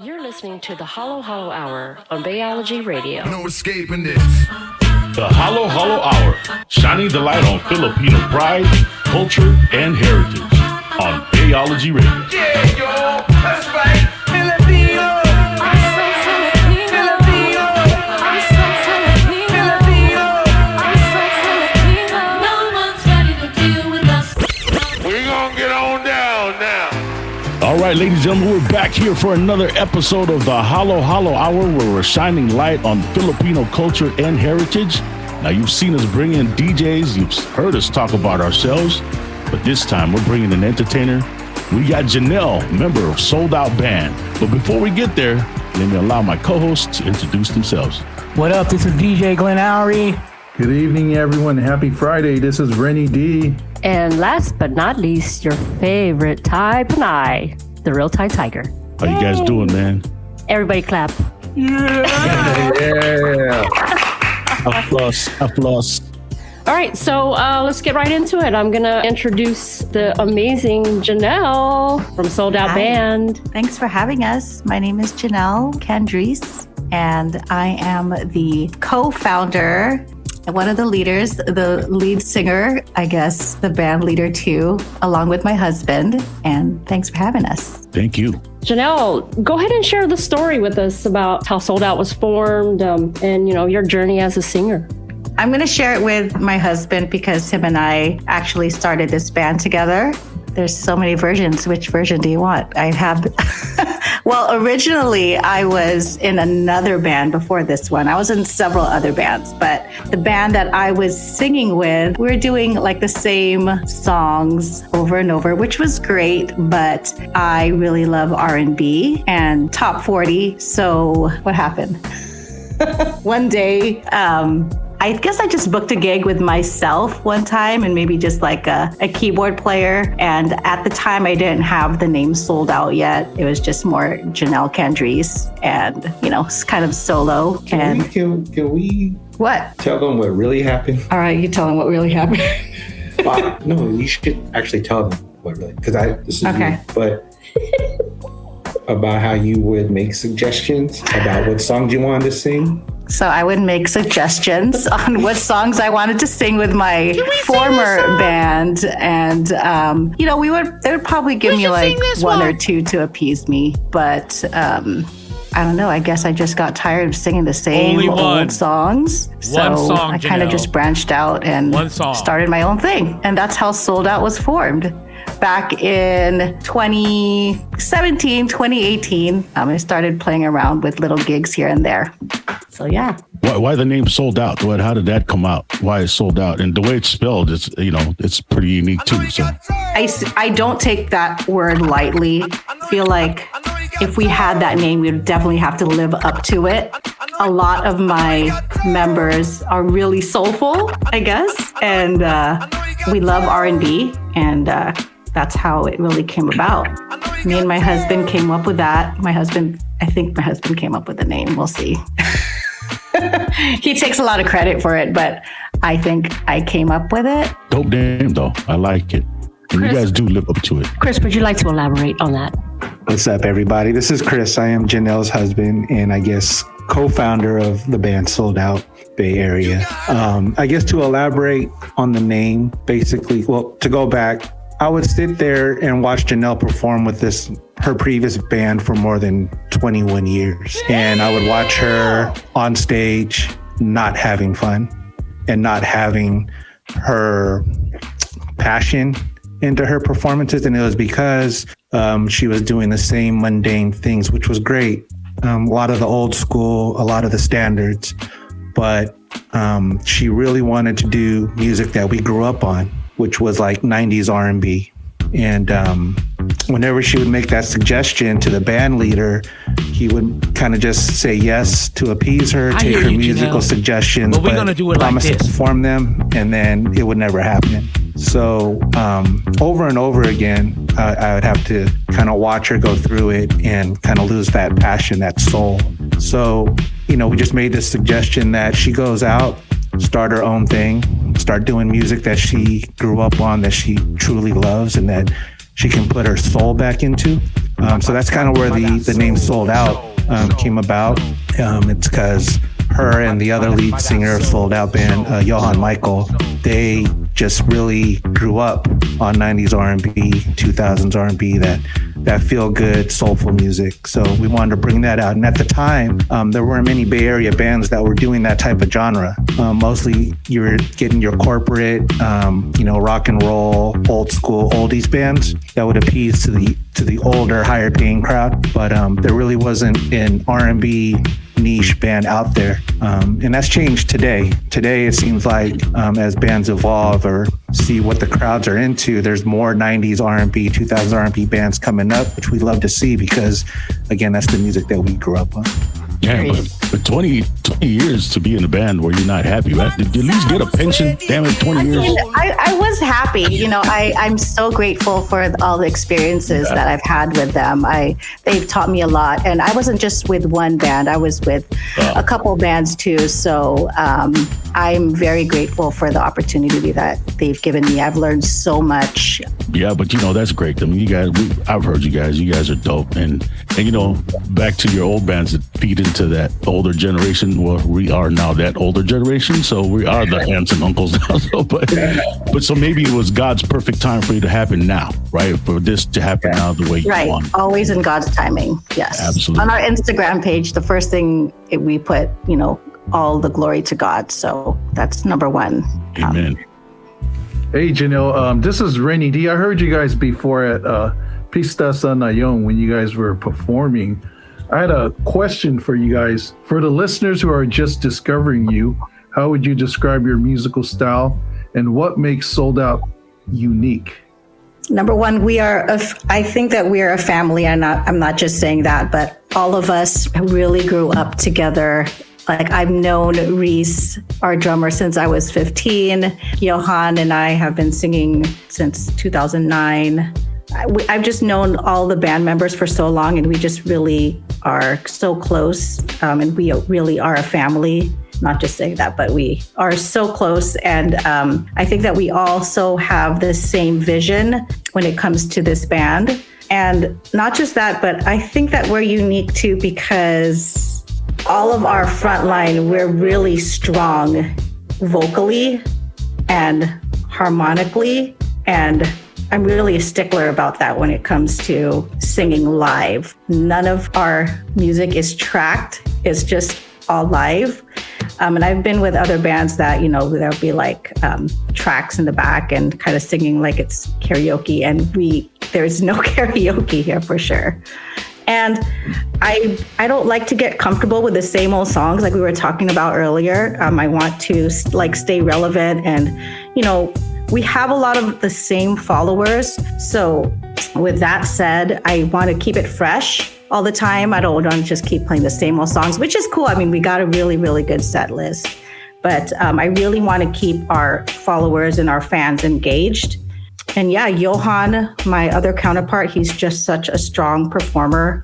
You're listening to the Hollow Hollow Hour on Bayology Radio. No escaping this. The Hollow Hollow Hour, shining the light on Filipino pride, culture, and heritage on Bayology Radio. Yeah, yo, that's right. Filipino. I'm so Filipino. I'm so Filipino. I'm so Filipino. No one's ready to deal with us. We're gonna get on down now. All right, ladies and gentlemen, we're back here for another episode of the Hollow Hollow Hour, where we're shining light on Filipino culture and heritage. Now, you've seen us bring in DJs, you've heard us talk about ourselves, but this time we're bringing an entertainer. We got Jannel, member of Sold Out Band. But before we get there, let me allow my co-hosts to introduce themselves. What up? This is DJ Glenn Oury. Good evening, everyone. Happy Friday. This is Rennie D. And last but not least, your favorite Thai Panay, the real Thai Tiger. How you guys doing, man? Everybody clap. Yeah. Applause. All right, so let's get right into it. I'm going to introduce the amazing Jannel from Sold Out Hi. Band. Thanks for having us. My name is Jannel Candrice, and I am the co-founder and one of the leaders, the lead singer, I guess, the band leader too, along with my husband. And thanks for having us. Thank you. Jannel, go ahead and share the story with us about how Sold Out was formed and, your journey as a singer. I'm going to share it with my husband because him and I actually started this band together. There's so many versions. Which version do you want? I have... Well, originally I was in another band before this one. I was in several other bands, but the band that I was singing with, we were doing like the same songs over and over, which was great, but I really love R&B and top 40. So what happened? One day, I guess I just booked a gig with myself one time and maybe just like a keyboard player. And at the time, I didn't have the name Sold Out yet. It was just more Jannel Candrice and, it's kind of solo. Can we What? tell them what really happened? All right, you tell them what really happened. No, you should actually tell them what really, because this is Okay. you, but about how you would make suggestions about what songs you wanted to sing. So I would make suggestions on what songs I wanted to sing with my former band. And, they would probably give me like one or two to appease me. But I don't know. I guess I just got tired of singing the same old songs. So song, I kind of Jannel. just branched out and started my own thing. And that's how Sold Out was formed. Back in 2017, 2018, I started playing around with little gigs here and there. So, yeah. Why the name Sold Out? How did that come out? Why it's Sold Out? And the way it's spelled, it's pretty unique too. So I don't take that word lightly. I feel like if we had that name, we would definitely have to live up to it. A lot of my members are really soulful, I guess. And we love R&B. And that's how it really came about. Me and my husband came up with that. I think my husband came up with the name. We'll see. He takes a lot of credit for it, but I think I came up with it. dope name though. I like it. And you guys do live up to it. Chris, would you like to elaborate on that? What's up, everybody? This is Chris. I am Jannel's husband and I guess co-founder of the band Sold Out Bay Area. I guess to elaborate on the name, basically, to go back, I would sit there and watch Jannel perform with her previous band for more than 21 years. And I would watch her on stage not having fun and not having her passion into her performances. And it was because she was doing the same mundane things, which was great. A lot of the old school, a lot of the standards, but she really wanted to do music that we grew up on, which was like 90s R&B. And whenever she would make that suggestion to the band leader, he would kind of just say yes to appease her, take her musical suggestions, but we're gonna do it promise like to this. perform them, and then it would never happen. So over and over again, I would have to kind of watch her go through it and kind of lose that passion, that soul. So, we just made this suggestion that she goes out, start her own thing, start doing music that she grew up on, that she truly loves and that she can put her soul back into. So that's kind of where the name Sold Out came about. It's because her and the other lead singer of Sold Out band, Johan Michael, they just really grew up on 90s R&B, 2000s R&B, that feel good, soulful music. So we wanted to bring that out. And at the time, there weren't many Bay Area bands that were doing that type of genre. Mostly you were getting your corporate, rock and roll, old school, oldies bands that would appease to the older, higher paying crowd. But there really wasn't an R&B niche band out there. And that's changed today. Today, it seems like as bands evolve or see what the crowds are into, there's more 90s R&B, 2000s R&B bands coming up, which we love to see because, again, that's the music that we grew up on. Yeah, but 20 years to be in a band where you're not happy, right? Did you at least get a pension? Damn it, 20 years. I was happy. I'm so grateful for all the experiences that I've had with them. They've taught me a lot. And I wasn't just with one band. I was with a couple bands too. So I'm very grateful for the opportunity that they've given me. I've learned so much. Yeah, but that's great. I mean, I've heard you guys are dope. And back to your old bands that feed into that older generation. Well, we are now that older generation, so we are the aunts and uncles now. So, but so maybe it was God's perfect time for you to happen now, right? For this to happen now the way you want. Right, always in God's timing. Yes, absolutely. On our Instagram page, the first thing we put, all the glory to God. So that's number one. Amen. Hey, Jannel, this is Rennie D. I heard you guys before at Pista Sa Nayon when you guys were performing. I had a question for you guys. For the listeners who are just discovering you, how would you describe your musical style and what makes Sold Out unique? Number one, I think that we are a family. I'm not just saying that, but all of us really grew up together. Like, I've known Reese, our drummer, since I was 15. Johan and I have been singing since 2009. I've just known all the band members for so long, and we just really are so close. And we really are a family. Not just saying that, but we are so close. And I think that we also have the same vision when it comes to this band. And not just that, but I think that we're unique too, because all of our front line, we're really strong vocally and harmonically. And I'm really a stickler about that when it comes to singing live. None of our music is tracked. It's just all live. And I've been with other bands that, there'll be like tracks in the back and kind of singing like it's karaoke. And there's no karaoke here for sure. And I don't like to get comfortable with the same old songs like we were talking about earlier. I want to stay relevant, and we have a lot of the same followers. So with that said, I want to keep it fresh all the time. I don't want to just keep playing the same old songs, which is cool. I mean, we got a really, really good set list, but I really want to keep our followers and our fans engaged. And yeah, Johan, my other counterpart, he's just such a strong performer.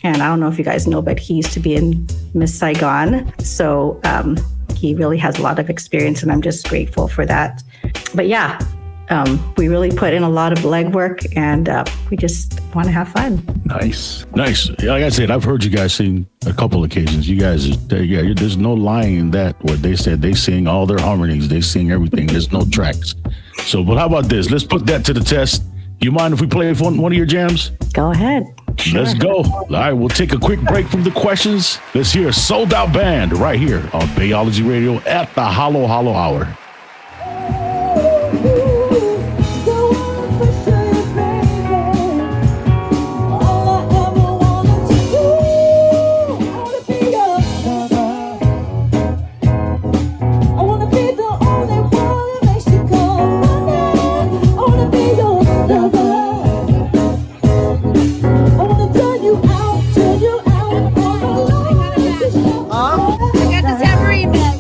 And I don't know if you guys know, but he used to be in Miss Saigon. So he really has a lot of experience, and I'm just grateful for that. But yeah, we really put in a lot of legwork, and we just want to have fun. Nice. Yeah, like I said, I've heard you guys sing a couple occasions. You guys, there's no lying in that. What they said, they sing all their harmonies, they sing everything. There's no tracks. So, but how about this? Let's put that to the test. You mind if we play one of your jams? Go ahead. Sure. Let's go. All right, we'll take a quick break from the questions. Let's hear Sold Out Band right here on Bayology Radio at the Hollow Hour. I got the tambourine man.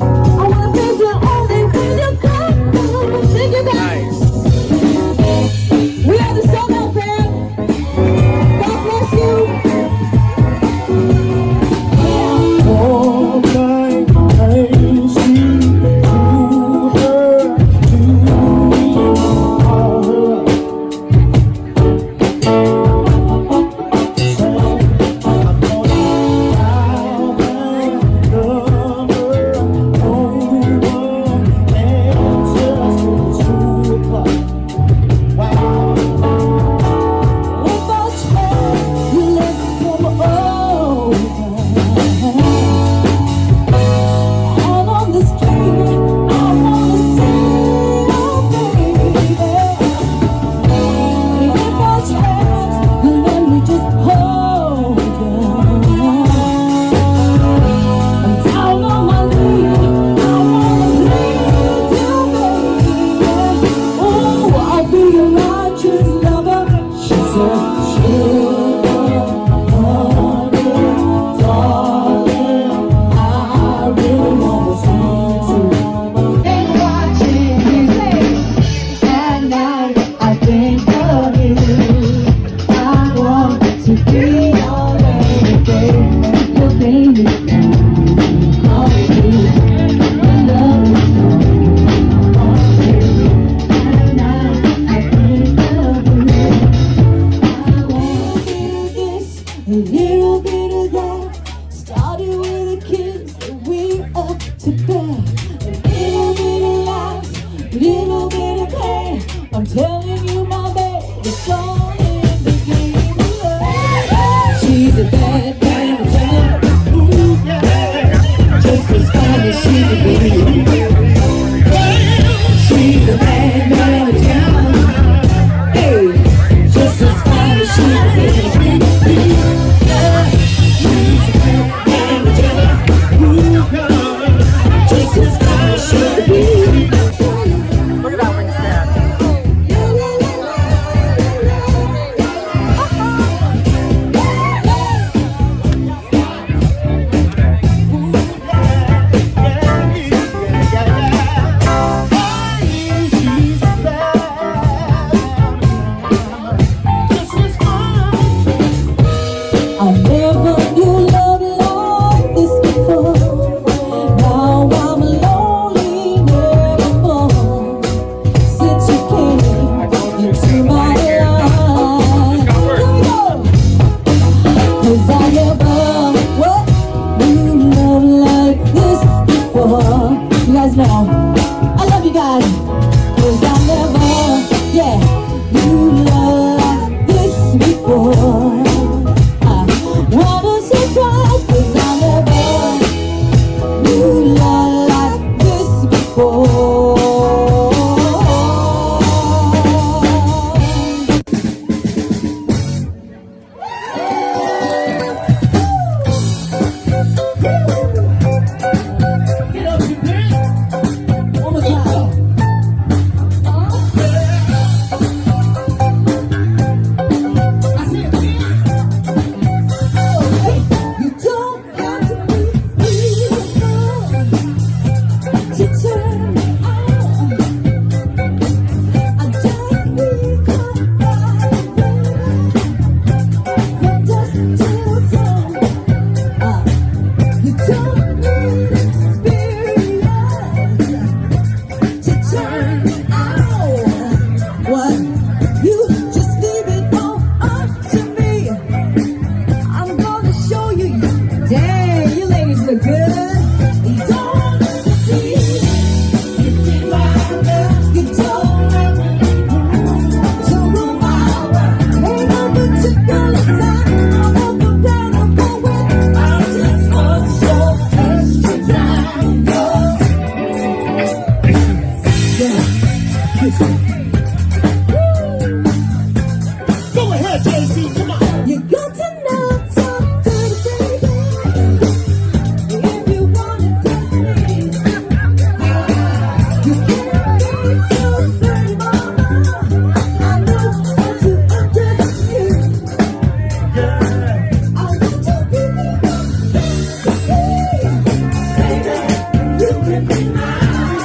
A little bit of that started with a kiss, and we're up to bed. A little bit of laughs, little bit of pain. I'm telling you, my baby's gone in the game of love. She's a bad, bad Jannel. Ooh, yeah. Just as fine as she can be. She's a bad, bad Jannel. Hey, just as fine as she can be. She's a bad, bad Jannel. Ooh, yeah. Just as fine as she can be. Look at that one stand. I never knew love like this before. Now I'm lonely nevermore. Since you came into my life, cause I never knew love like this before. You guys know, I love you guys. Cause I never, knew love like this before. What a surprise, cause I never knew love like this before. Get up, you bitch! One more time. I see it. You don't have to be beautiful to turn me on. I just need confidence from dusk till dawn. You don't need experience to turn me on. What? You just leave it all up to me. I'm gonna show you. Dang, you ladies look good. You don't have to be. You think like that. You don't have to rule my world. Ain't no good to go inside. I'm unforgettable when I just want your extra time. Go ahead, JC, come on. You got to know something, baby. If you wanna test me, you can't be too dirty, mama. I know how to undress you. I want to be baby. You can be mine.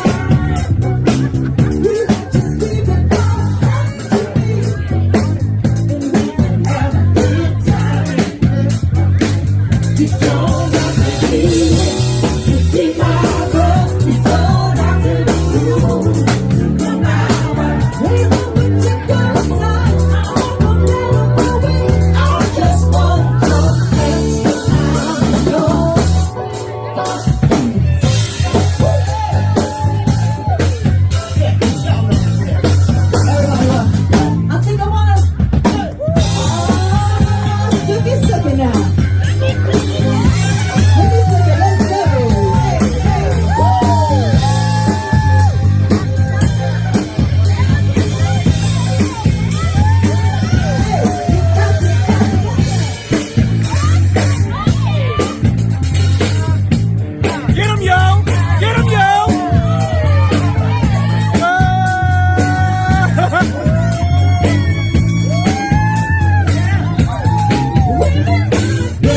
You just leave it all up to me, and we can have a good time. You don't have to be. You think my love. You don't have to be cool to come out. Ain't no way to go inside. I'm unforgettable when I just want your extra time. I think I wanna sucky sucky now. Let me suck it, let's go. Hey, hey, woo! Get him, yo! Get him, yo! You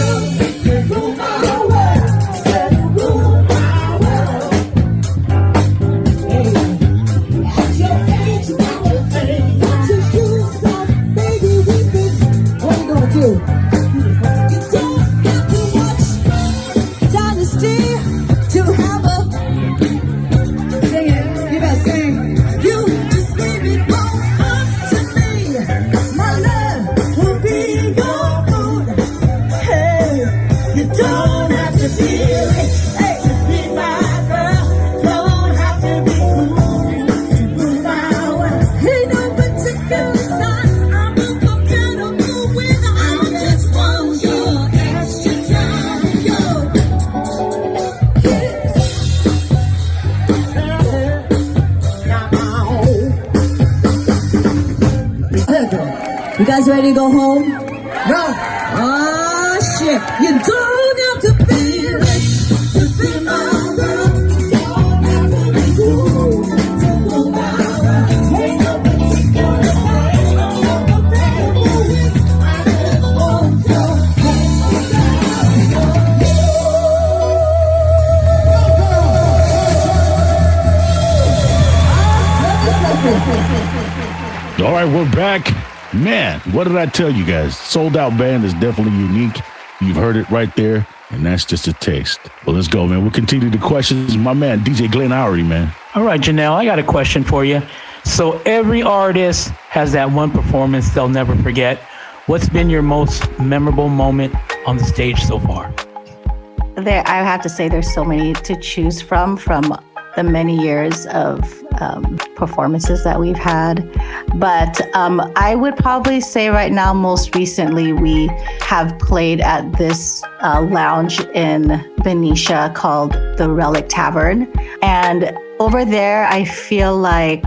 ready to go home? No. Ah, shit. You don't have to be rich to be my girl. You don't have to be cool to go down. Ain't no particular thing on the table. I just want your All right, we're back. Man, what did I tell you guys? Sold Out Band is definitely unique. You've heard it right there, and that's just a taste. Well, let's go, man. We'll continue the questions. My man, DJ Glenn Howery, man. All right, Jannel, I got a question for you. So every artist has that one performance they'll never forget. What's been your most memorable moment on the stage so far? I have to say there's so many to choose from the many years of performances that we've had. But I would probably say right now, most recently, we have played at this lounge in Benicia called the Relic Tavern. And over there, I feel like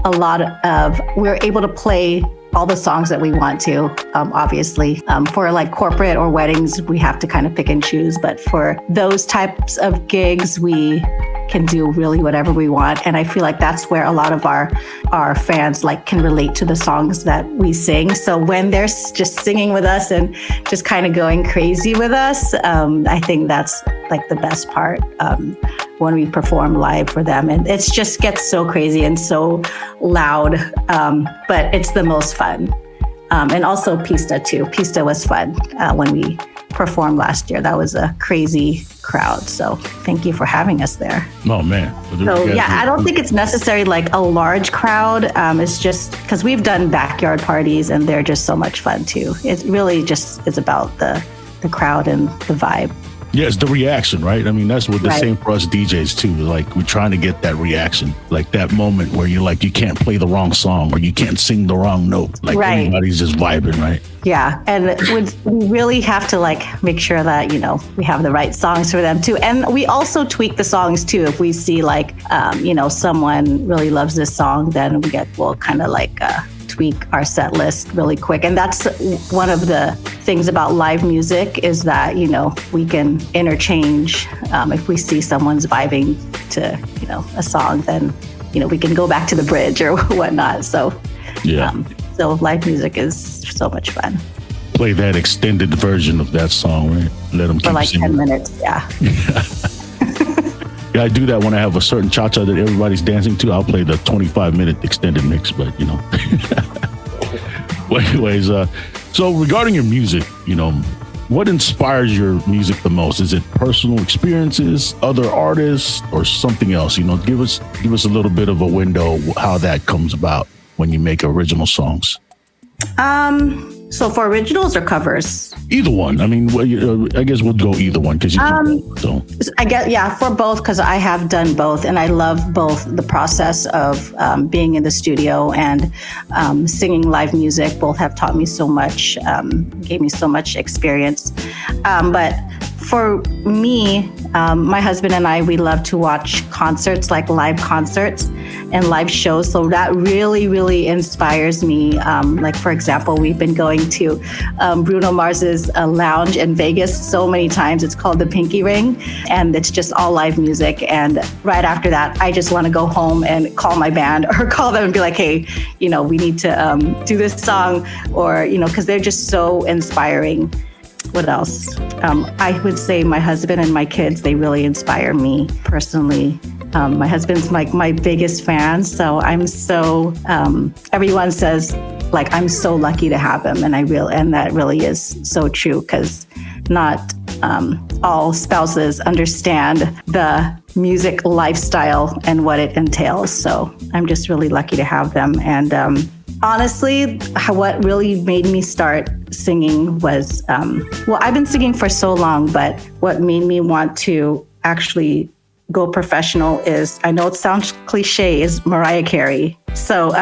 we're able to play all the songs that we want to, obviously. For like corporate or weddings, we have to kind of pick and choose. But for those types of gigs, we can do really whatever we want. And I feel like that's where a lot of our fans like can relate to the songs that we sing. So when they're just singing with us and just kind of going crazy with us, I think that's like the best part when we perform live for them. And it just gets so crazy and so loud, but it's the most fun. And also Pista too. Pista was fun when we performed last year. That was a crazy crowd. So thank you for having us there. Oh, man. So yeah, I don't think it's necessary like a large crowd. It's just because we've done backyard parties and they're just so much fun too. It really just is about the crowd and the vibe. Yeah, it's the reaction, right? I mean, that's what the Right. same for us DJs too. Like, we're trying to get that reaction, like that moment where you're like, you can't play the wrong song or you can't sing the wrong note. Like Right. everybody's just vibing, right? Yeah, and we really have to like make sure that we have the right songs for them too, and we also tweak the songs too. If we see like someone really loves this song, then we'll kind of like tweak our set list really quick. And that's one of the things about live music is that we can interchange. If we see someone's vibing to a song, then we can go back to the bridge or whatnot. So Yeah. So live music is so much fun. Play that extended version of that song, right? Let them keep For like singing. 10 minutes, yeah. Yeah, I do that when I have a certain cha-cha that everybody's dancing to. I'll play the 25-minute extended mix, but Well, anyways, so regarding your music, what inspires your music the most? Is it personal experiences, other artists, or something else? Give us a little bit of a window how that comes about when you make original songs. So for originals or covers? Either one. I mean, I guess we'll go either one because so. I get, yeah, for both, because I have done both and I love both the process of being in the studio and singing live music. Both have taught me so much, gave me so much experience. But for me, my husband and I, we love to watch concerts, like live concerts and live shows. So that really, really inspires me. Like, for example, we've been going to Bruno Mars's lounge in Vegas so many times. It's called the Pinky Ring, and it's just all live music. And right after that, I just want to go home and call my band or call them and be like, hey, we need to do this song, or, because they're just so inspiring. What else? I would say my husband and my kids, they really inspire me personally. My husband's like my biggest fan. So I'm so, everyone says like, I'm so lucky to have him. And that really is so true, because not all spouses understand the music lifestyle and what it entails. So I'm just really lucky to have them. And honestly, what really made me start singing was, I've been singing for so long, but what made me want to actually go professional is, I know it sounds cliche, is Mariah Carey. So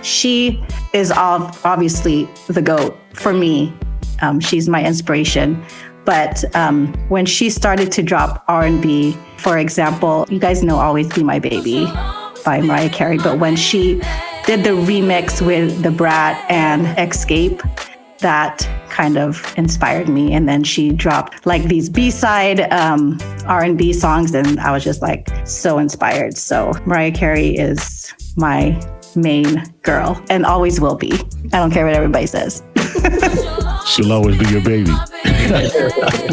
she is obviously the GOAT for me. She's my inspiration. But when she started to drop R&B, for example, you guys know Always Be My Baby by Mariah Carey. But when she did the remix with The Brat and Escape, that kind of inspired me. And then she dropped like these B-side R&B songs, and I was just like so inspired. So Mariah Carey is my main girl and always will be. I don't care what everybody says. She'll always be your baby.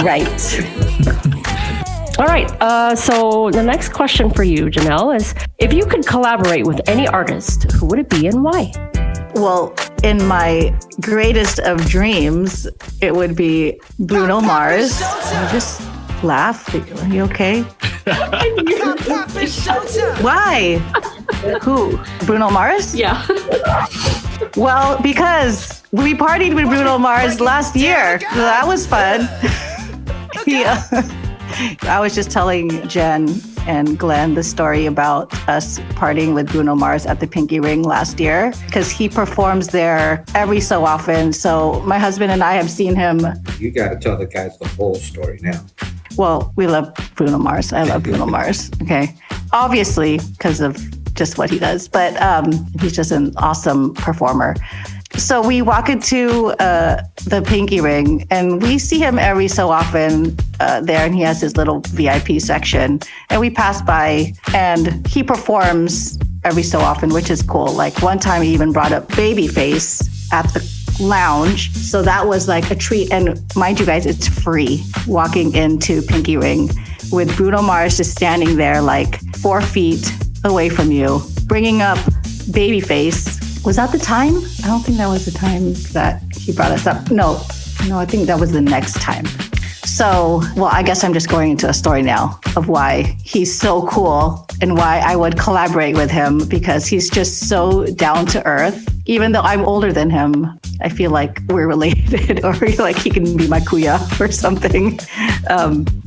Right. All right. So the next question for you, Jannel, is if you could collaborate with any artist, who would it be and why? Well, in my greatest of dreams, it would be Bruno Mars. You just laugh. Are you okay? Why? Who? Bruno Mars? Yeah. Well, because we partied with Bruno Mars last year. So that was fun. I was just telling Jen and Glenn the story about us partying with Bruno Mars at the Pinky Ring last year, because he performs there every so often. So my husband and I have seen him. You got to tell the guys the whole story now. Well, we love Bruno Mars. I love Bruno Mars. Okay. Obviously, because of just what he does, but he's just an awesome performer. So we walk into the Pinky Ring, and we see him every so often there, and he has his little VIP section. And we pass by, and he performs every so often, which is cool. Like one time he even brought up Babyface at the lounge. So that was like a treat. And mind you guys, it's free walking into Pinky Ring with Bruno Mars just standing there like 4 feet away from you, bringing up Babyface. Was that the time? I don't think that was the time that he brought us up. No, I think that was the next time. So, well, I guess I'm just going into a story now of why he's so cool and why I would collaborate with him, because he's just so down to earth. Even though I'm older than him, I feel like we're related, or like he can be my kuya or something.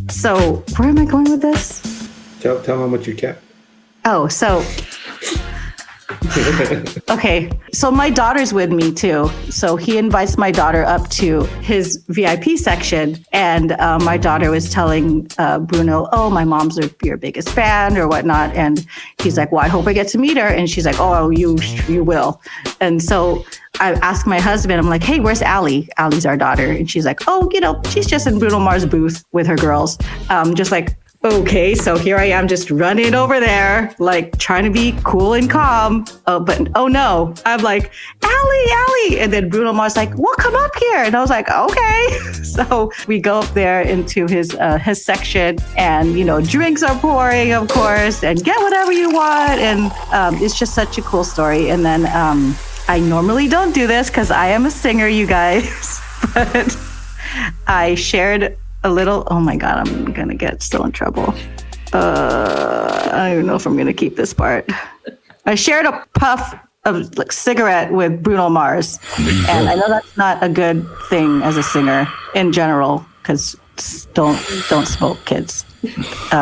So where am I going with this? Tell them what you kept. Oh, so... Okay, so my daughter's with me too. So he invites my daughter up to his VIP section, and my daughter was telling Bruno, "Oh, my mom's your biggest fan," or whatnot. And he's like, "Well, I hope I get to meet her." And she's like, "Oh, you will." And so I asked my husband, I'm like, "Hey, where's Allie?" Allie's our daughter, and she's like, "Oh, she's just in Bruno Mars' booth with her girls." Just like. Okay, so here I am just running over there, like trying to be cool and calm. But no, I'm like, Allie. And then Bruno Mars like, well, come up here. And I was like, okay. So we go up there into his section, and, drinks are pouring, of course, and get whatever you want. And it's just such a cool story. And then I normally don't do this because I am a singer, you guys. But I shared a little, oh my God, I'm going to get still in trouble. I don't even know if I'm going to keep this part. I shared a puff of like cigarette with Bruno Mars. And I know that's not a good thing as a singer in general, because don't smoke, kids. So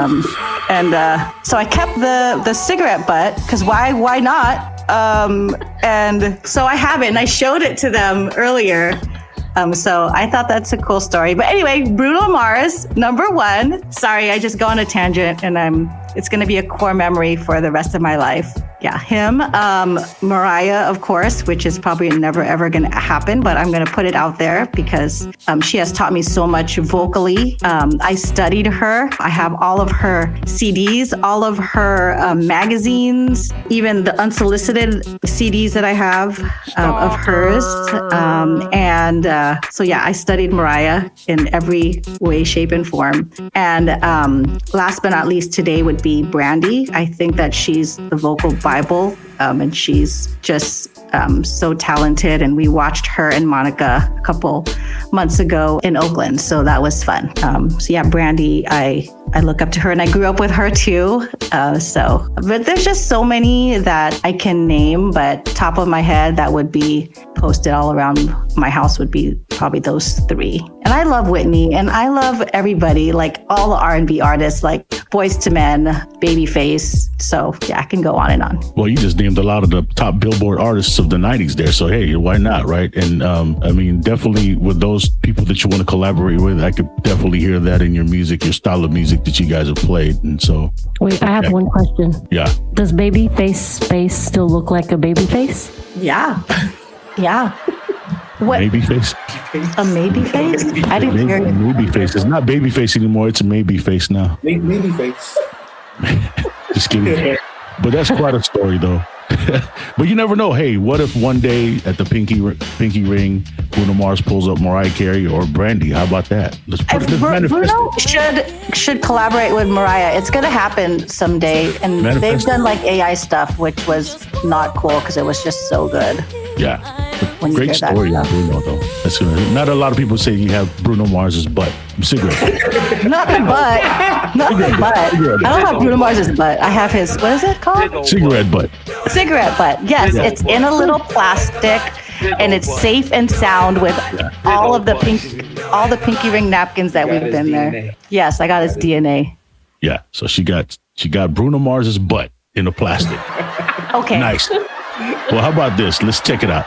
I kept the cigarette butt, because why not? And so I have it, and I showed it to them earlier. So I thought that's a cool story. But anyway, Bruno Mars, number one. Sorry, I just go on a tangent, and it's going to be a core memory for the rest of my life. Yeah, him. Mariah, of course, which is probably never, ever going to happen, but I'm going to put it out there because she has taught me so much vocally. I studied her. I have all of her CDs, all of her magazines, even the unsolicited CDs that I have of hers. So yeah, I studied Mariah in every way, shape, and form. And last but not least today would be Brandy. I think that she's the vocal Bible, and she's just so talented. And we watched her and Monica a couple months ago in Oakland, so that was fun. So yeah, Brandy, I look up to her, and I grew up with her too. But there's just so many that I can name, but top of my head that would be posted all around my house would be probably those three. And I love Whitney, and I love everybody, like all the R&B artists, like Boyz II Men, Babyface. So yeah, I can go on and on. Well, you just named a lot of the top Billboard artists of the 90s there. So hey, why not, right? And I mean, definitely with those people that you want to collaborate with, I could definitely hear that in your music, your style of music that you guys have played. And so wait, I have one question. Yeah. Does Babyface face still look like a baby face? Yeah. Yeah. What? Babyface? A maybe face? I didn't hear it. Maybe face. It's not baby face anymore. It's a maybe face now. Maybe face. Just kidding. But that's quite a story, though. But you never know. Hey, what if one day at the pinky ring, Bruno Mars pulls up Mariah Carey or Brandy? How about that? Let's manifest Bruno it. should collaborate with Mariah. It's gonna happen someday, and Manifest they've it. done like AI stuff, which was not cool because it was just so good. Yeah. When you Great hear that. story on Bruno, though. That's good. Not a lot of people say you have Bruno Mars's butt. Cigarette. Not the butt. Not the butt. I don't have Bruno Mars's butt. I have his. What is it called? Cigarette butt. Cigarette butt. Yes, Yeah. it's in a little plastic, and it's safe and sound with all of the pinky ring napkins that we've his been there. DNA. Yes, I got his DNA. Yeah. So she got Bruno Mars's butt in a plastic. Okay. Nice. Well, how about this? Let's check it out.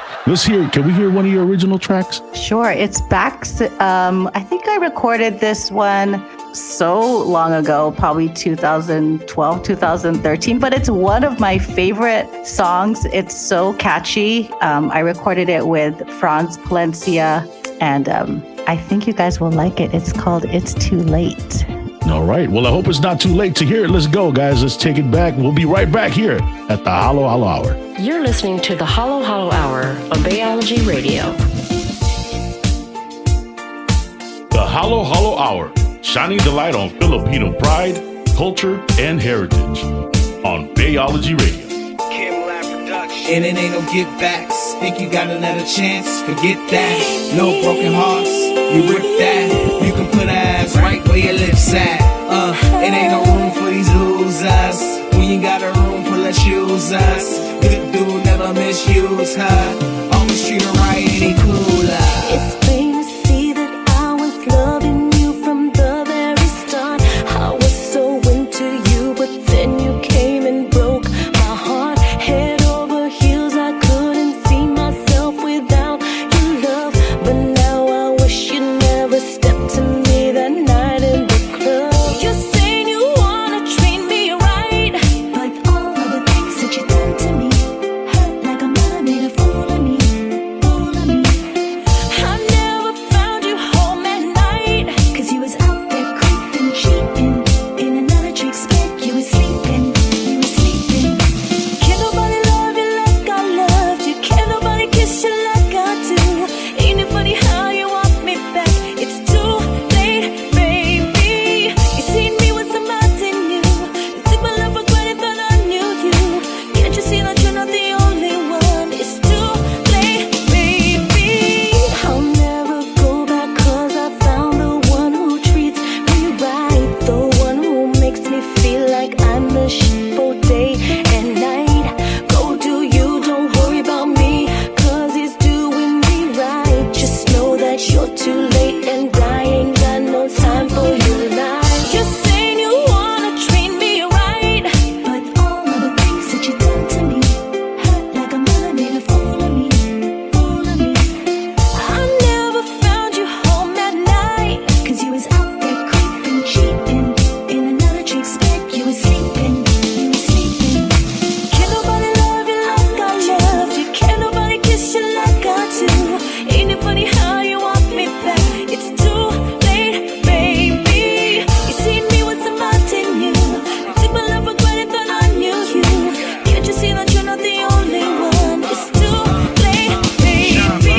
Can we hear one of your original tracks? Sure. It's back. I think I recorded this one so long ago, probably 2012, 2013, but it's one of my favorite songs. It's so catchy. I recorded it with Franz Palencia, and I think you guys will like it. It's called It's Too Late. All right. Well, I hope it's not too late to hear it. Let's go, guys. Let's take it back. We'll be right back here at the Hollow Hollow Hour. You're listening to the Hollow Hollow Hour on Bayology Radio. The Hollow Hollow Hour, shining the light on Filipino pride, culture, and heritage on Bayology Radio. And it ain't no get backs. Think you got another chance? Forget that. No broken hearts. You rip that. You can put her ass right where your lips at. It ain't no room for these losers. We ain't got a room for let's use us. Good dude, never misuse her. Always treat her right and he cooler. It's plain to see that I was loving you from the very start. I was so into you, but then you came and broke my heart. Head over heels, I couldn't see myself without your love. But now I wish you never stepped to me that night in the club. You're saying you wanna treat me right, but all of the things that you done to me hurt like a mother made a fool of me, fool of me. I never found you home at night, 'cause you was out there creeping, cheating in another chick's bed. You was sleeping, you was sleeping. Can't nobody love you like I loved you. Can't nobody kiss you like I do. Ain't it funny how you want me back? It's too late, baby. You seen me with somebody new. You took my love for granted, thought I knew you. Can't you see that you're not the only one? It's too late, baby. I'll never go back, 'cause I found the one who treats me right, the one who makes me feel like I'm the shit both day and night. Go do you, don't worry about me, 'cause he's doing me right. Just know that you're too late and I ain't got no time for your lies. You're saying you wanna treat me right, but all of the things that you done to me hurt like a mother made a fool of me, fool of me. I never found you home at night, 'cause you was out there creeping, cheating in another chick's bed. You was sleeping, you was sleeping. Can't nobody love you like I loved you. Can't nobody kiss you like I do. Ain't it funny how you want me back? It's too late, baby. You seen me with somebody new. You took my love for granted, thought I knew you. Can't you see that you're not the only one? It's too late, baby.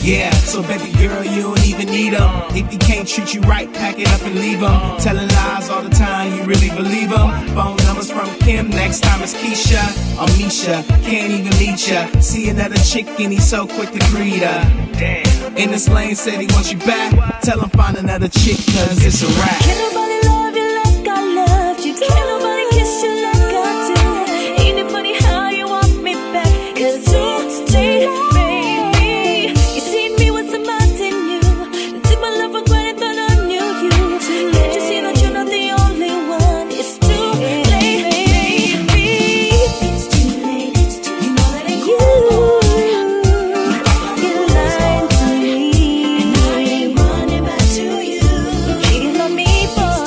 Yeah, so baby girl, you don't even need them. If he can't treat you right, pack it up and leave him. Telling lies all the time, you really believe them. Phone numbers from Kim, next time it's Keisha or Misha. Can't even meet ya. See another chick and he's so quick to greet her. Damn. In this lane said he wants you back. Tell him find another chick, 'cause it's a wrap. Can't nobody love you like I loved you. Can't nobody kiss you like I do. Ain't it funny how you want me back? It's too late, baby. You seen me with somebody new. You took my love for granted, thought I knew you. Can't you see that you're not the only one? It's too late, baby. It's too late. You know that ain't cool. You lied to me, and I ain't running back to you. Cheating on me, boy.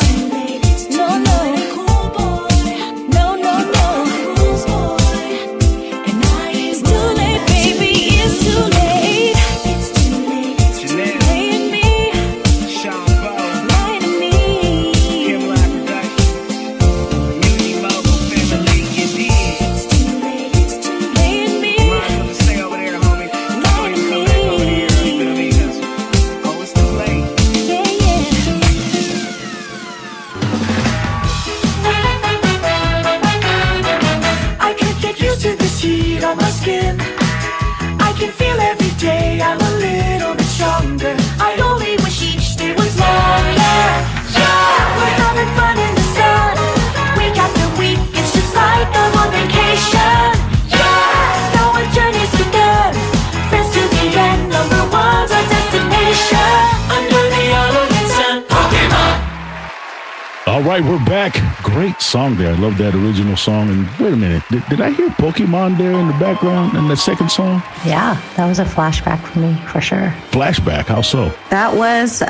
right, we're back. Great song there. I love that original song. And wait a minute, did I hear Pokemon there in the background in the second song? Yeah, that was a flashback for me, for sure. Flashback, how so? That was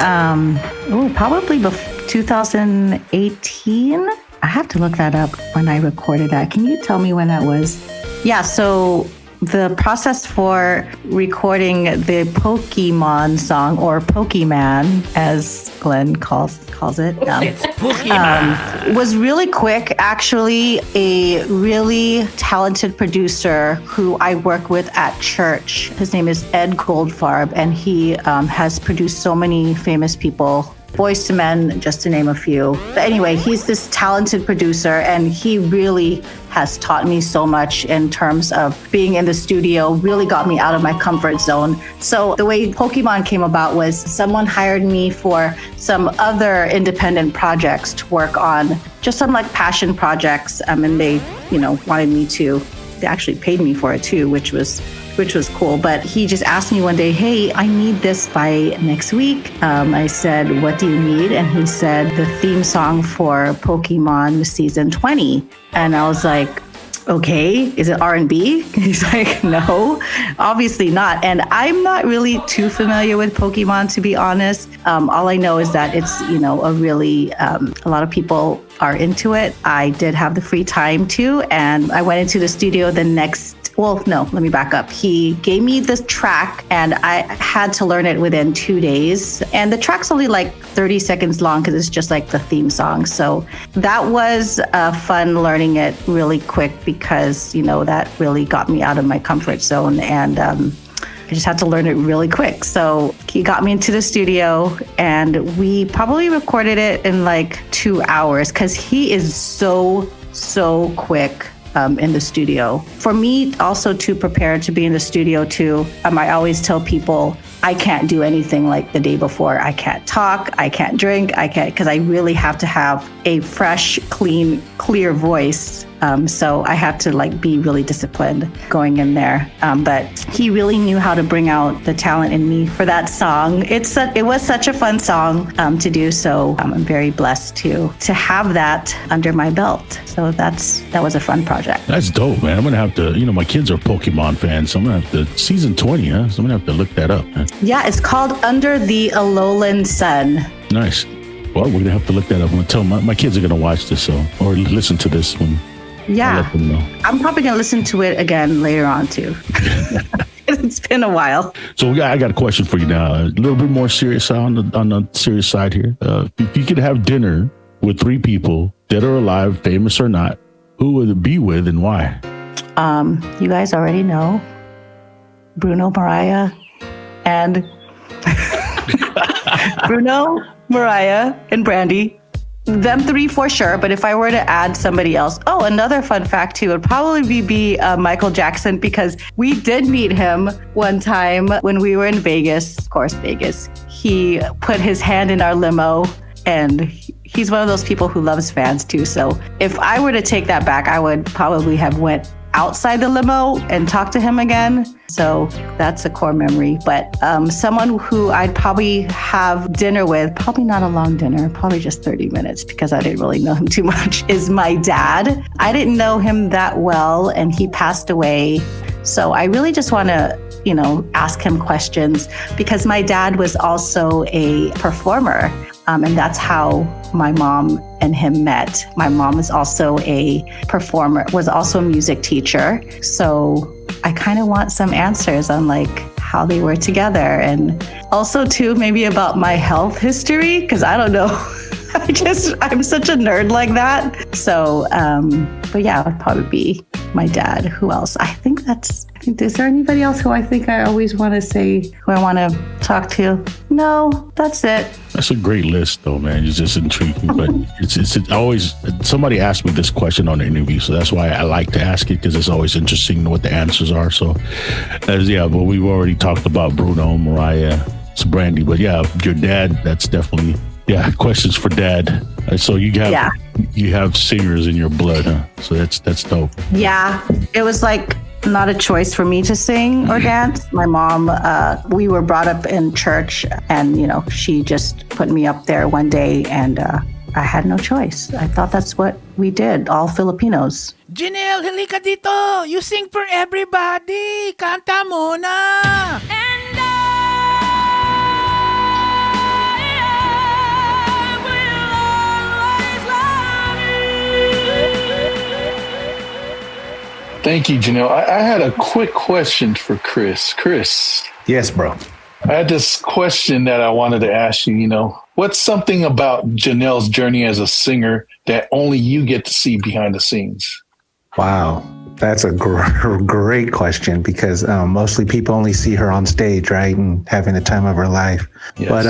probably 2018. I have to look that up when I recorded that. Can you tell me when that was? Yeah, so the process for recording the Pokemon song, or Pokemon, as Glenn calls it, was really quick. Actually, a really talented producer who I work with at church. His name is Ed Goldfarb, and he has produced so many famous people. Boyz II Men, just to name a few. But anyway, he's this talented producer, and he really has taught me so much in terms of being in the studio, really got me out of my comfort zone. So the way Pokemon came about was someone hired me for some other independent projects to work on, just some like passion projects. And they, wanted me to, they actually paid me for it too, which was cool. But he just asked me one day, hey, I need this by next week. I said, what do you need? And he said, the theme song for Pokemon season 20. And I was like, okay, is it R&B? He's like, no, obviously not. And I'm not really too familiar with Pokemon, to be honest. All I know is that it's, a really, a lot of people are into it. I did have the free time too. And I went into the studio let me back up. He gave me the track and I had to learn it within 2 days. And the track's only like 30 seconds long because it's just like the theme song. So that was fun learning it really quick because, that really got me out of my comfort zone. And I just had to learn it really quick. So he got me into the studio and we probably recorded it in like 2 hours because he is so quick. In the studio. For me also to prepare to be in the studio too, I always tell people I can't do anything like the day before. I can't talk, I can't drink, because I really have to have a fresh, clean, clear voice. So I have to be really disciplined going in there. But he really knew how to bring out the talent in me for that song. It was such a fun song to do. So I'm very blessed to have that under my belt. So that was a fun project. That's dope, man. I'm going to have to, my kids are Pokemon fans, so I'm going to have to, season 20, huh? So I'm going to have to look that up, man. Yeah, it's called Under the Alolan Sun. Nice. Well, we're going to have to look that up. I'm going to tell my kids are going to watch this or listen to this when. Yeah, I'll let them know. I'm probably going to listen to it again later on too. It's been a while. So I got a question for you now. A little bit more serious on the serious side here. If you could have dinner with 3 people, dead or alive, famous or not, who would it be with and why? You guys already know Bruno, Mariah, and Bruno, Mariah, and Brandy. Them 3 for sure, but if I were to add somebody else, another fun fact too would probably be Michael Jackson, because we did meet him one time when we were in Vegas. Of course, Vegas. He put his hand in our limo, and he's one of those people who loves fans too. So if I were to take that back, I would probably have went outside the limo and talked to him again. So that's a core memory. But someone who I'd probably have dinner with, probably not a long dinner, probably just 30 minutes because I didn't really know him too much, is my dad. I didn't know him that well and he passed away. So I really just want to, ask him questions because my dad was also a performer. And that's how my mom and him met. My mom is also a performer, was also a music teacher. So I kind of want some answers on how they were together. And also too, maybe about my health history, because I don't know. I'm such a nerd like that. So, but yeah, it would probably be my dad. Who else? Is there anybody else who I think I always want to say, who I want to talk to? No, that's it. That's a great list though, man. It's just intriguing, but it's always, somebody asked me this question on the interview. So that's why I like to ask it, because it's always interesting what the answers are. So but we've already talked about Bruno, Mariah, it's Brandy, but yeah, your dad, that's definitely, questions for dad. So you have singers in your blood, huh? So that's dope. Yeah, it was not a choice for me to sing or dance. My mom, we were brought up in church and, she just put me up there one day and I had no choice. I thought that's what we did, all Filipinos. Jannel, halika dito. You sing for everybody. Kanta mo na. Thank you, Jannel. I had a quick question for Chris. Chris, Yes, bro. I had this question that I wanted to ask you. What's something about Jannel's journey as a singer that only you get to see behind the scenes? Wow. That's a great question because mostly people only see her on stage, right? And having the time of her life. Yes. But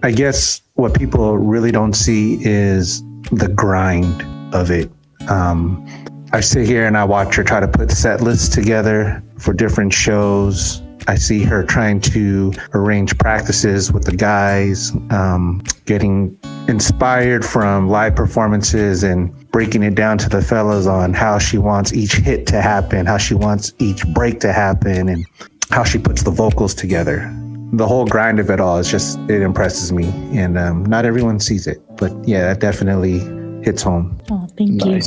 I guess what people really don't see is the grind of it. I sit here and I watch her try to put set lists together for different shows. I see her trying to arrange practices with the guys, getting inspired from live performances and breaking it down to the fellas on how she wants each hit to happen, how she wants each break to happen, and how she puts the vocals together. The whole grind of it all is just, it impresses me. And not everyone sees it, but yeah, that definitely hits home. Oh, thank you.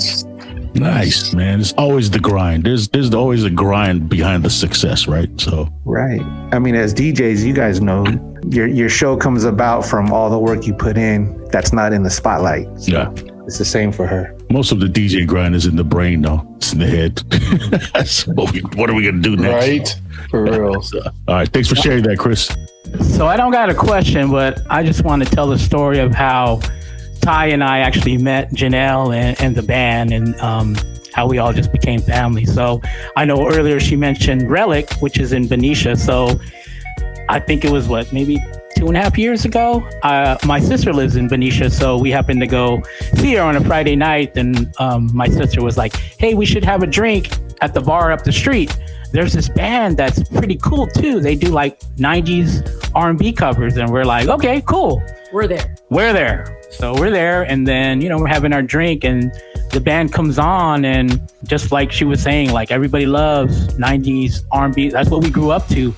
Nice, man. It's always the grind. There's always a grind behind the success, right? So right. I mean, as DJs, you guys know your show comes about from all the work you put in that's not in the spotlight. So yeah, it's the same for her. most of the DJ grind is in the brain, though. It's in the head. So what are we gonna do next? Right? For real. All right. Thanks for sharing that, Chris. So I don't got a question, but I just want to tell the story of how Ty and I actually met Jannel and the band, and how we all just became family. So I know earlier she mentioned Relic, which is in Benicia. So I think it was maybe 2.5 years ago. My sister lives in Benicia, so we happened to go see her on a Friday night. And my sister was like, "Hey, we should have a drink at the bar up the street. There's this band that's pretty cool too. They do like 90s R&B covers." And we're like, "Okay, cool. We're there. We're there." So we're there, and then, we're having our drink, and the band comes on, and just like she was saying, like, everybody loves 90s R&B. That's what we grew up to.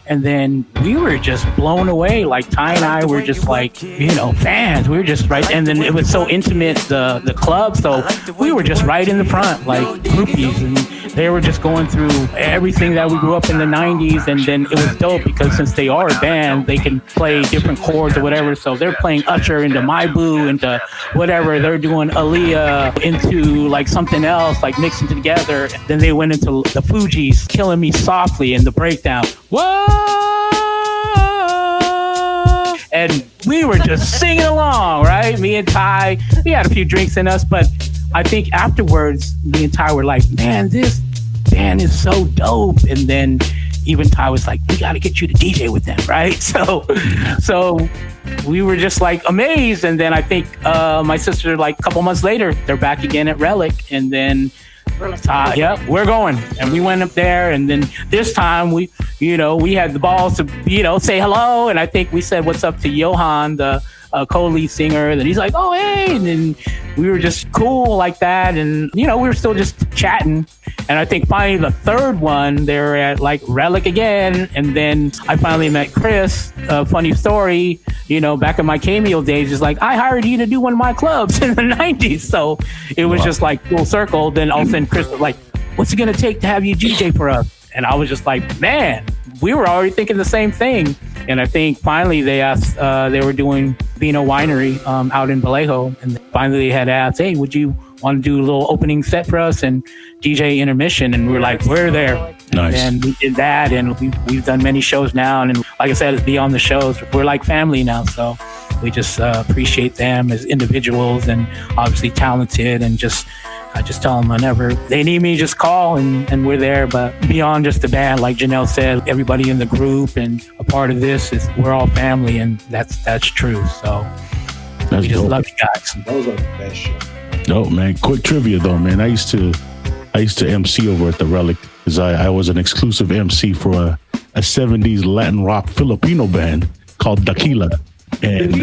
And then we were just blown away. Like, Ty and I were just like, fans. We were just right. And then it was so intimate, the club. So we were just right in the front, like groupies. And they were just going through everything that we grew up in the 90s. And then it was dope because since they are a band, they can play different chords or whatever. So they're playing Usher into My Boo, into whatever. They're doing Aaliyah into like something else, like mixing together. Then they went into the Fugees, Killing Me Softly, and the breakdown. Whoa! And we were just singing along, right? Me and Ty, we had a few drinks in us, but I think afterwards, me and Ty were like, "Man, this band is so dope." And then even Ty was like, "We got to get you to DJ with them," right? So we were just like amazed. And then I think my sister, like a couple months later, they're back again at Relic. And then we're going. And we went up there, and then this time we had the balls to, say hello. And I think we said, "What's up" to Johan, the co-lead singer. And he's like, "Oh, hey." And then we were just cool like that. And, we were still just chatting. And I think finally the third one, they were at like Relic again. And then I finally met Chris. Funny story, back in my cameo days, just like, I hired you to do one of my clubs in the 90s. So it was just like full circle. Then all of a sudden Chris was like, "What's it going to take to have you DJ for us?" And I was just like, man, we were already thinking the same thing. And I think finally they asked, they were doing Vino Winery out in Vallejo. And finally they had asked, "Hey, would you want to do a little opening set for us and DJ intermission?" And we were like, "We're there." Nice. And we did that. And we've done many shows now. And like I said, it's beyond the shows. We're like family now. So we just appreciate them as individuals and obviously talented. And I just tell them whenever they need me, just call, and we're there. But beyond just the band, like Jannel said, everybody in the group and a part of this is we're all family, and that's true. So we just love you guys. Those are the best shows. Oh man, quick trivia though, man. I used to MC over at the Relic because I was an exclusive MC for a 70s Latin rock Filipino band called Tequila. And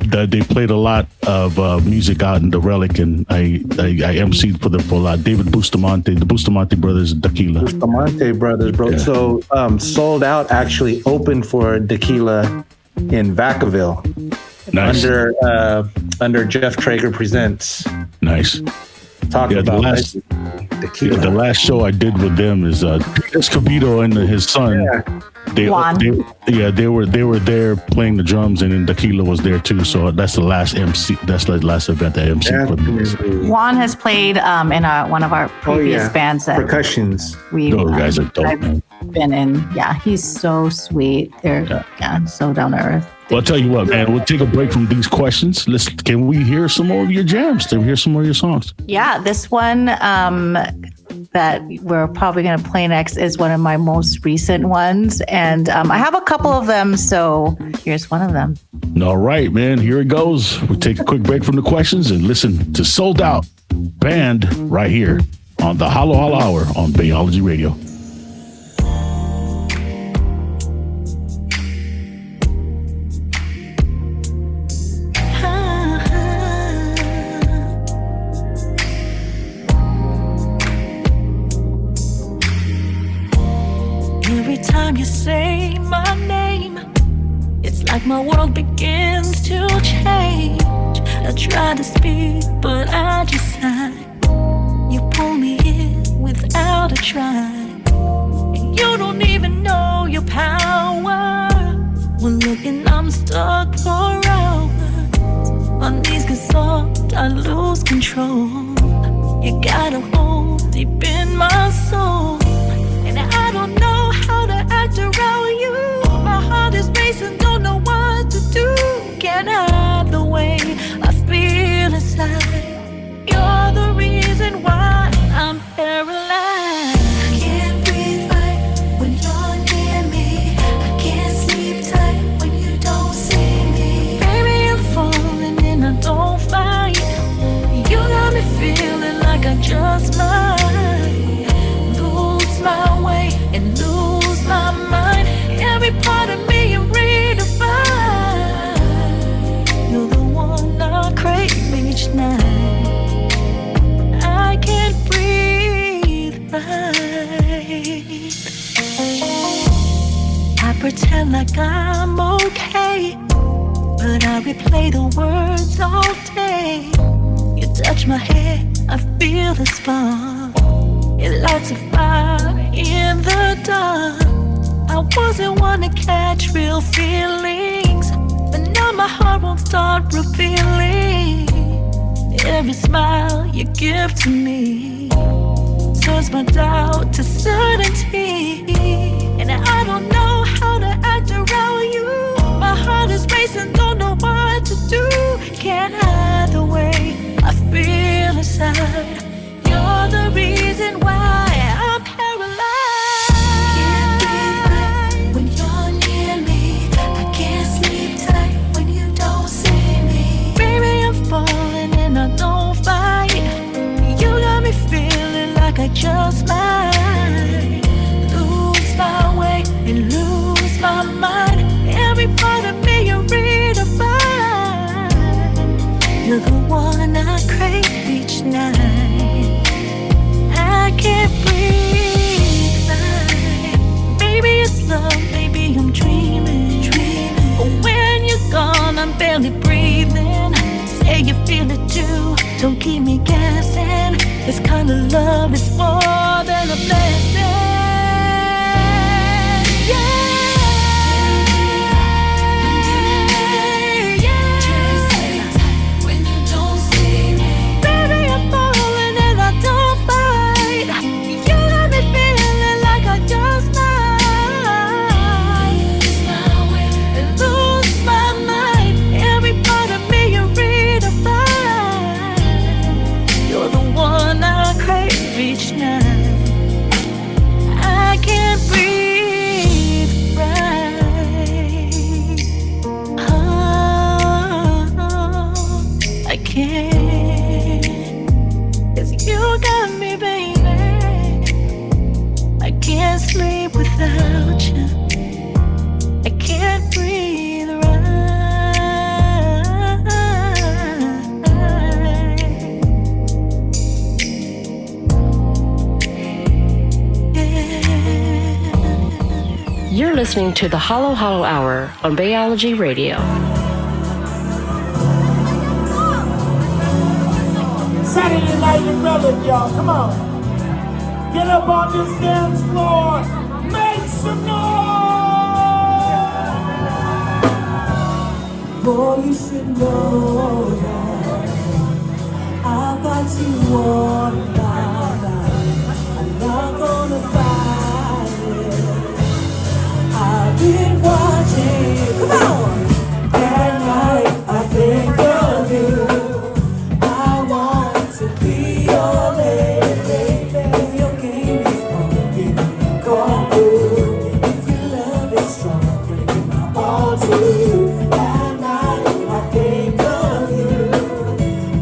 they played a lot of music out in the Relic, and I emceed for them for a lot. David Bustamante, the Bustamante brothers, Tequila. Bustamante brothers, bro. Yeah. So Sold Out actually opened for Tequila in Vacaville. Nice. Under under Jeff Traeger Presents. Nice. Talking Yeah, about the last show I did with them is Escobedo and his son. Juan. They were there playing the drums, and then Tequila was there too. So that's the last MC. That's the last event that MC put. Juan has played in one of our previous bands that Percussions. Those guys are dope, man. been in. Yeah, he's so sweet. They're so down to earth. Well, I'll tell you what, man. We'll take a break from these questions. Can we hear some more of your jams? Can we hear some more of your songs? Yeah, this one that we're probably going to play next is one of my most recent ones. And I have a couple of them, so here's one of them. All right, man. Here it goes. We'll take a quick break from the questions and listen to Sold Out Band right here on the Hollow Hollow Hour on Bayology Radio. Every time you say my name, it's like my world begins to change. I try to speak, but I just sigh. You pull me in without a try, and you don't even know your power. When looking, I'm stuck for hours. My knees get soft, I lose control. You got a hold deep in my soul, and I don't know how to act around you. My heart is racing, don't know what to do. Can't hide the way I feel inside. You're the reason why I'm paralyzed. I can't breathe right when you're near me. I can't sleep tight when you don't see me. Baby, I'm falling and I don't fight. You got me feeling like I just might lose my way and lose my mind. Every part of me you redefine. You're the one I crave each night. I can't breathe right. I pretend like I'm okay, but I replay the words all day. You touch my head, I feel the spark. It lights a fire in the dark. I wasn't one to catch real feelings, but now my heart won't start revealing. Every smile you give to me turns my doubt to certainty, and I don't know how to act around you. My heart is racing, don't know what to do. Can't hide the way I feel inside. You're the reason why I'm paralyzed. Can't breathe right when you're near me. I can't sleep tight when you don't see me. Baby, I'm falling and I don't fight. You got me feeling like I just might lose my way and lose my mind. Every part of me you redefine. You're the one I crave each night. I can't breathe right. Baby, it's love, baby, I'm dreaming. But when you're gone, I'm barely breathing. Say you feel it too, don't keep me guessing. This kind of love is more than a blessing. Each night, I can't breathe right. Oh, I can't, 'cause you got me, baby. I can't sleep without you. I can't breathe right. You're listening to the Hollow Hollow Hour on Bayology Radio. Saturday night in Relic, y'all. Come on. Get up on this dance floor. Make some noise. Boy, you should know that I've got you on my mind. I'm not gonna fight it. I've been watching. Come on. At night, I think of you. I want to be your lady. If your game is on, give me a call. If your love is strong, bring me my all to you. At night, I think of you.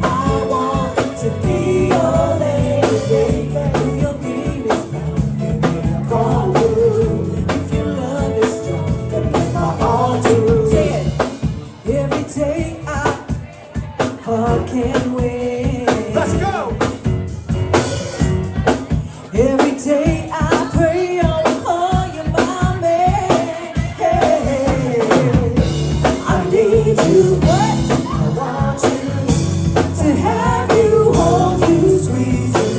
I want to be your lady. If your game is on, give me a call. If your love is strong, bring me my all to you. Say it. Every day I can't win. Let's go. Every day I pray I'll call you my man. Hey, I need you, but I want you to have you, hold you, squeeze you.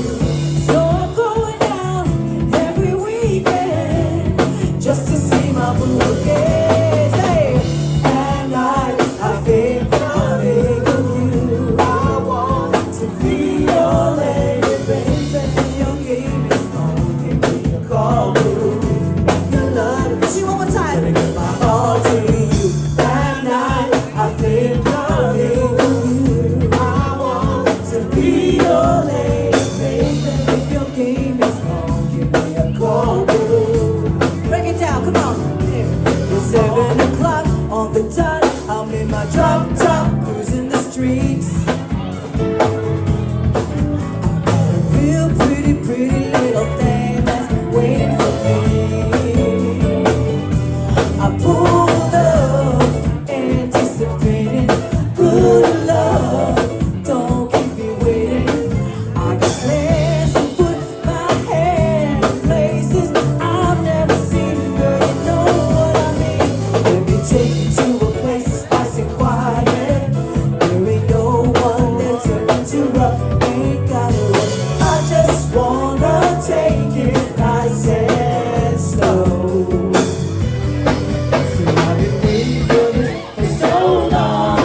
So I'm going out every weekend just to see my bookies. Hey, at night I think of you. I want to be your lady, baby. Your game is on, give me a call, boo. Your love, see one more time. Let me give my all to you. At night I think of you. I want to be your lady, baby. If your game is on, give me a call, boo. Break it down, come on. It's 7 o'clock on the dot. I'm in my drop top, cruising the streets. A real pretty, pretty little thing that's waiting for me. I pulled up, anticipating good love. Don't keep me waiting. I got plans to put my hand in places I've never seen. Girl, you know what I mean. Let me take you to a place nice and quiet. There ain't no one there to interrupt. Ain't gotta rush. I just wanna take it nice and slow. See, I've been waiting for this for so long.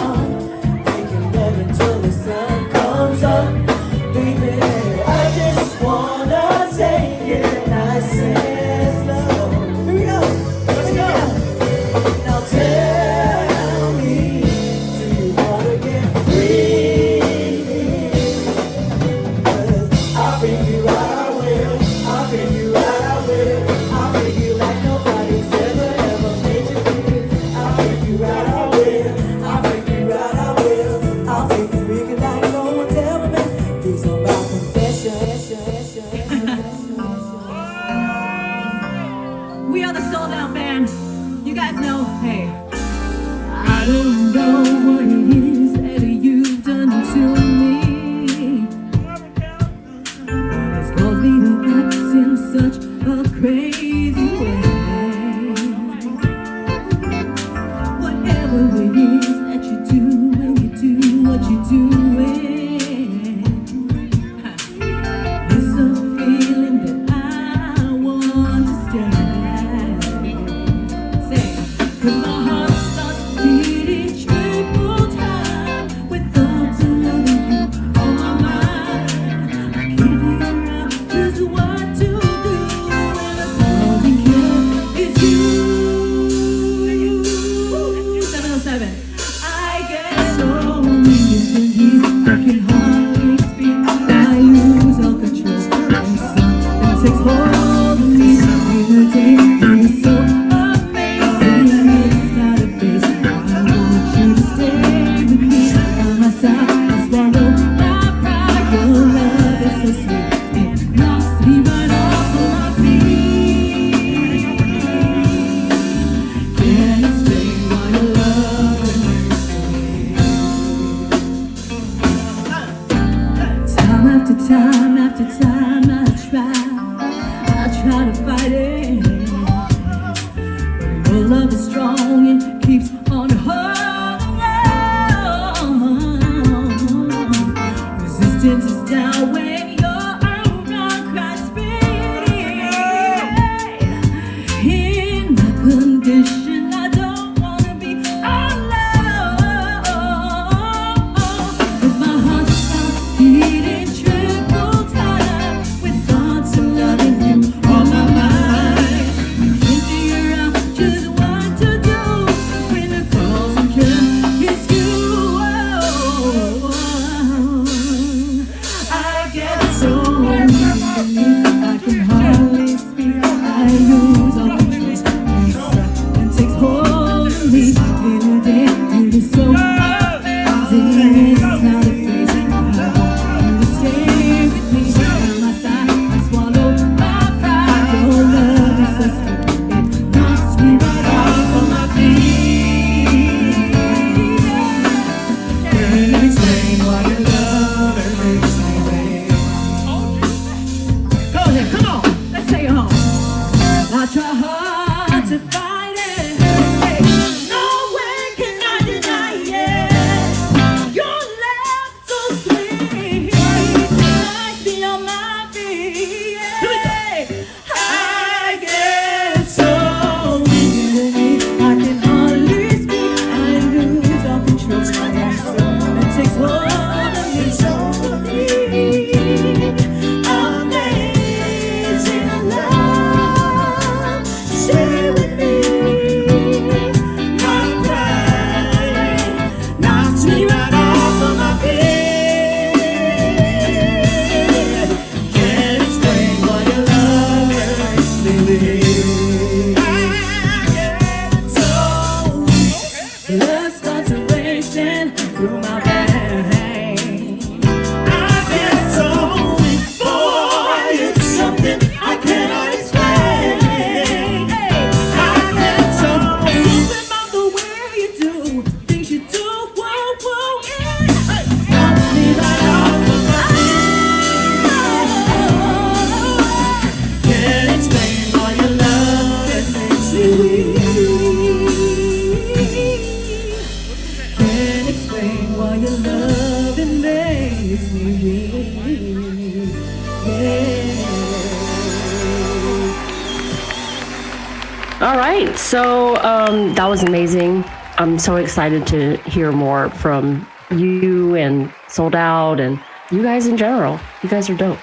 All right. So that was amazing. I'm so excited to hear more from you and Sold Out and you guys in general. You guys are dope.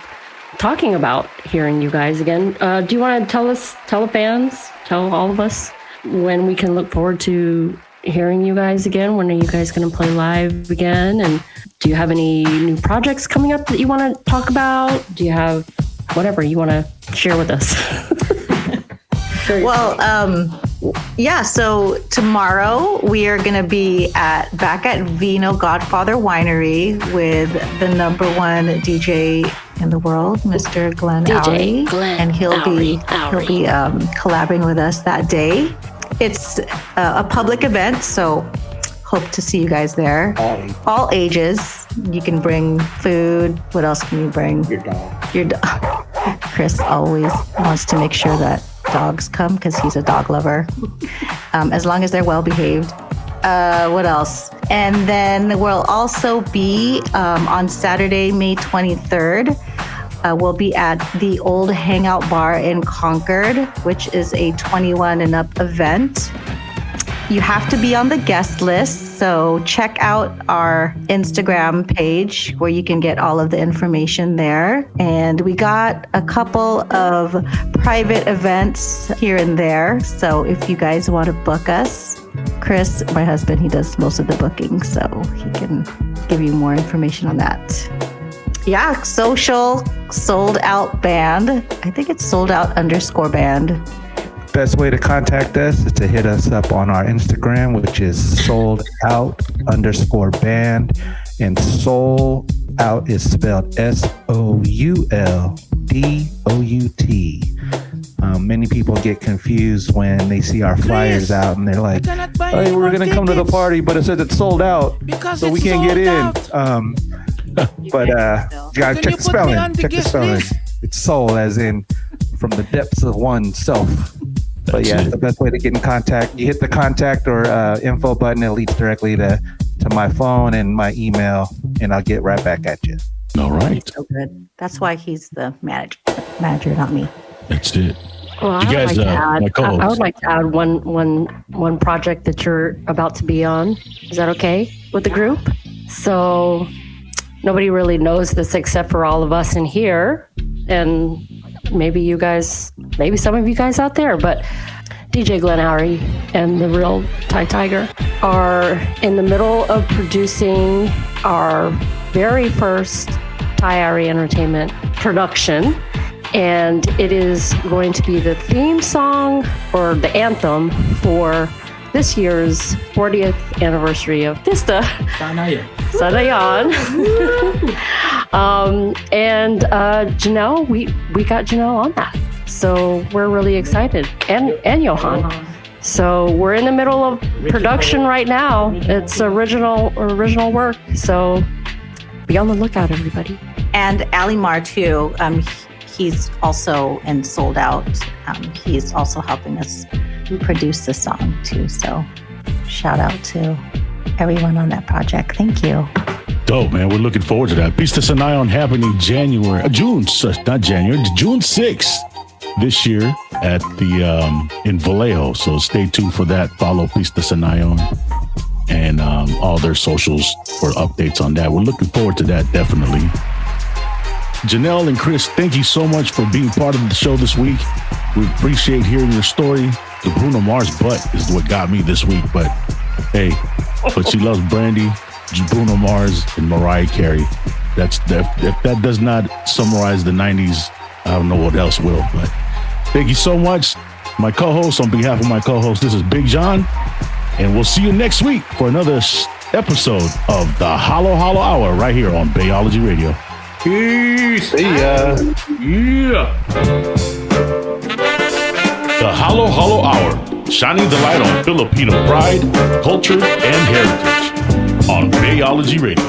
Talking about hearing you guys again, do you want to tell the fans, tell all of us when we can look forward to hearing you guys again? When are you guys going to play live again? And do you have any new projects coming up that you want to talk about? Do you have whatever you want to share with us? Well, yeah, so tomorrow we are going to be back at Vino Godfather Winery with the number one DJ in the world, Mr. Glenn Oury, and he'll be collaborating with us that day. It's a public event, so hope to see you guys there. All ages. You can bring food. What else can you bring? Your dog. Chris always wants to make sure that dogs come because he's a dog lover. As long as they're well behaved. What else? And then we'll also be on Saturday, May 23rd. We'll be at the Old Hangout Bar in Concord, which is a 21 and up event. You have to be on the guest list, so check out our Instagram page where you can get all of the information there. And we got a couple of private events here and there, so if you guys want to book us, Chris, my husband, he does most of the booking, so he can give you more information on that. Yeah, social Sold Out Band. I think it's Sold Out _band. Best way to contact us is to hit us up on our Instagram, which is sold out _band. And soul out is spelled SOULDOUT. Many people get confused when they see our flyers out and they're like, hey, we're going to come to the party, but it says it's sold out, so we can't get in. But you got to check the spelling. Check the spelling. It's soul as in from the depths of oneself. But yeah, the best way to get in contact, you hit the contact or info button, it leads directly to my phone and my email, and I'll get right back at you. All right. So good. That's why he's the manager, not me. That's it. Well, I would like to add one project that you're about to be on. Is that okay with the group? So nobody really knows this except for all of us in here, and maybe some of you guys out there, but DJ Glenn Oury and the Real Thai Tiger are in the middle of producing our very first Thai Oury Entertainment production. And it is going to be the theme song or the anthem for this year's 40th anniversary of Pista. Sanayan. And Jannel, we got Jannel on that. So we're really excited. And Johan. So we're in the middle of production right now. It's original work. So be on the lookout, everybody. And Alimar too. He's also in Sold Out. He's also helping us produce the song too. So shout out to everyone on that project. Thank you. Dope, man. We're looking forward to that. Pista Sanayon happening June 6th this year at the in Vallejo. So stay tuned for that. Follow Pista Sanayon and all their socials for updates on that. We're looking forward to that, definitely. Jannel and Chris, thank you so much for being part of the show this week. We appreciate hearing your story. The Bruno Mars butt is what got me this week, but hey, but she loves Brandy, Bruno Mars, and Mariah Carey. If that does not summarize the 90s, I don't know what else will. But thank you so much, my co-host. On behalf of my co-host, this is Big John, and we'll see you next week for another episode of the Hollow Hollow Hour right here on Bayology Radio. Peace. See ya. Yeah. The Hollow Hollow Hour, shining the light on Filipino pride, culture, and heritage on Bayology Radio.